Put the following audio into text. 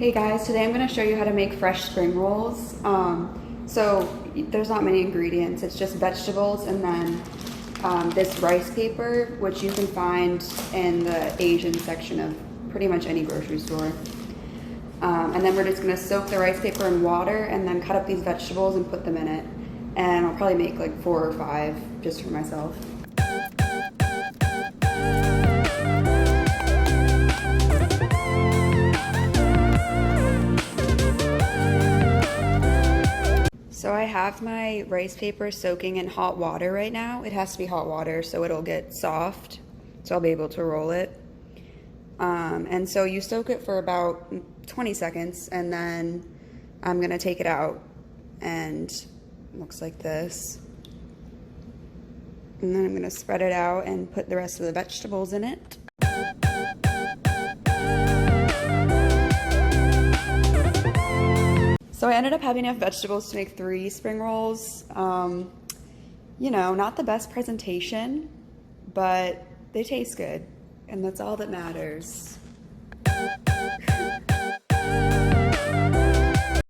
Hey guys, today I'm going to show you how to make fresh spring rolls. So there's not many ingredients, it's just vegetables and then this rice paper, which you can find in the Asian section of pretty much any grocery store. And then we're just going to soak the rice paper in water and then cut up these vegetables and put them in it. And I'll probably make like 4 or 5 just for myself. So I have my rice paper soaking in hot water right now. It has to be hot water so it'll get soft, so I'll be able to roll it. And so you soak it for about 20 seconds and then I'm gonna take it out and it looks like this. And then I'm gonna spread it out and put the rest of the vegetables in it. So I ended up having enough vegetables to make 3 spring rolls. You know, not the best presentation, but they taste good, and that's all that matters.